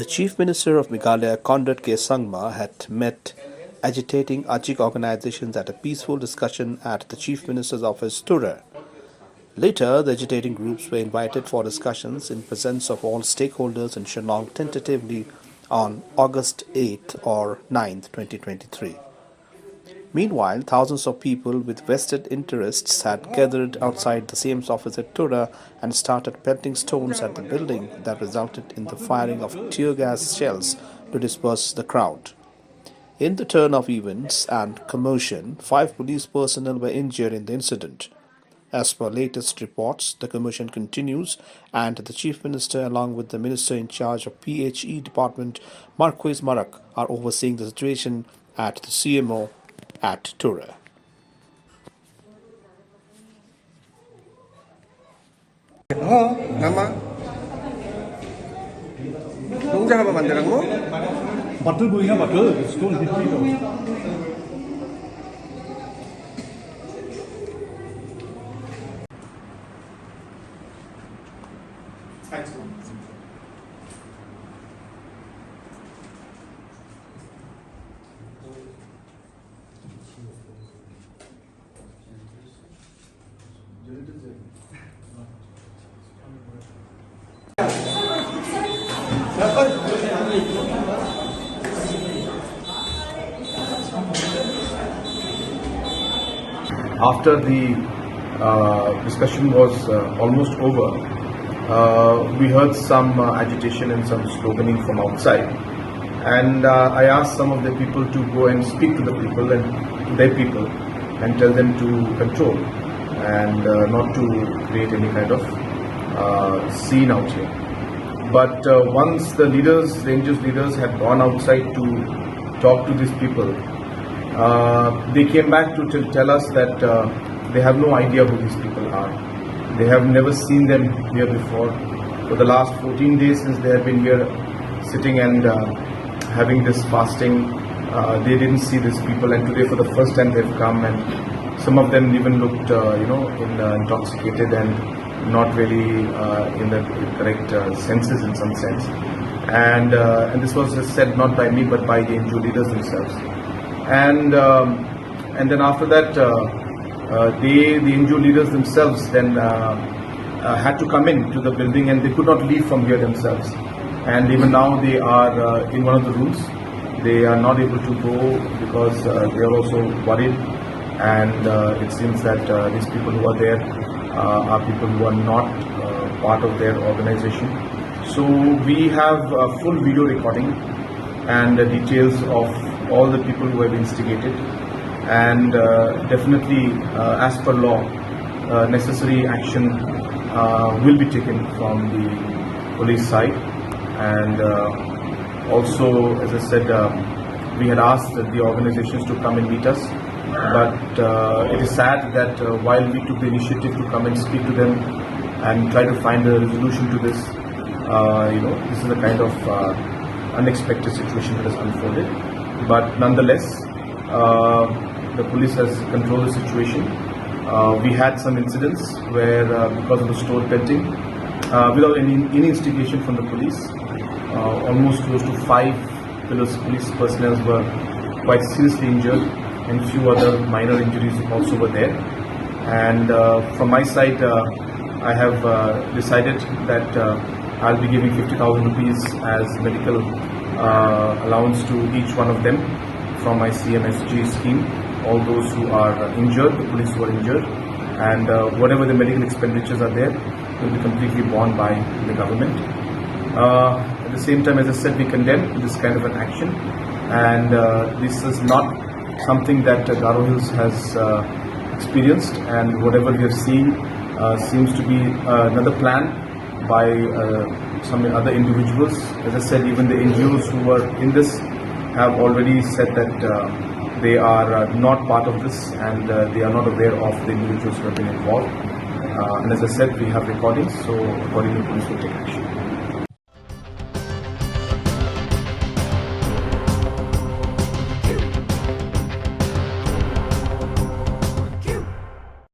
Chief Minister of Meghalaya, Conrad K. Sangma, had met agitating Ajik organizations at a peaceful discussion at the Chief Minister's office, Tura. Later, the agitating groups were invited for discussions in presence of all stakeholders in Shillong tentatively on August 8th or 9th, 2023. Meanwhile, thousands of people with vested interests had gathered outside the CM's office at Tura and started pelting stones at the building that resulted in the firing of tear gas shells to disperse the crowd. In the turn of events and commotion, 5 police personnel were injured in the incident. As per latest reports, the commotion continues and the Chief Minister along with the Minister in charge of PHE Department, Marquis Marak, are overseeing the situation at the CMO at Tura. Nama Nung apa mandirang mo? Batul buina batul, stone history. After the discussion was almost over, we heard some agitation and some sloganing from outside, and I asked some of the people to go and speak to the people and to their people and tell them to control and not to create any kind of scene out here. But once the leaders, Rangers leaders had gone outside to talk to these people, they came back to tell us that they have no idea who these people are. They have never seen them here before. For the last 14 days since they have been here sitting and having this fasting, they didn't see these people, and today for the first time they've come, and some of them even looked intoxicated and not really in the correct senses in some sense. And this was said not by me but by the NGO leaders themselves. And then after that, the NGO leaders themselves then had to come in to the building, and they could not leave from here themselves. And even now they are in one of the rooms. They are not able to go because they are also worried, and it seems that these people who are there are people who are not part of their organization. So we have a full video recording and details of all the people who have instigated, and definitely as per law necessary action will be taken from the police side. And also, as I said, we had asked the organizations to come and meet us, but it is sad that while we took the initiative to come and speak to them and try to find a resolution to this, this is a kind of unexpected situation that has unfolded. But nonetheless, the police has controlled the situation. We had some incidents where, because of the store pelting, without any instigation from the police, almost close to 5 police personnel were quite seriously injured, and few other minor injuries also were there. And from my side, I have decided that I'll be giving 50,000 rupees as medical allowance to each one of them from my CMSG scheme. All those who are injured, the police who are injured, and whatever the medical expenditures are there will be completely borne by the government. At the same time, as I said, we condemn this kind of an action, and this is not something that Garo Hills has experienced, and whatever we have seen seems to be another plan by some other individuals. As I said, even the NGOs who were in this have already said that they are not part of this, and they are not aware of the individuals who have been involved. And as I said, we have recordings, so accordingly police will take action.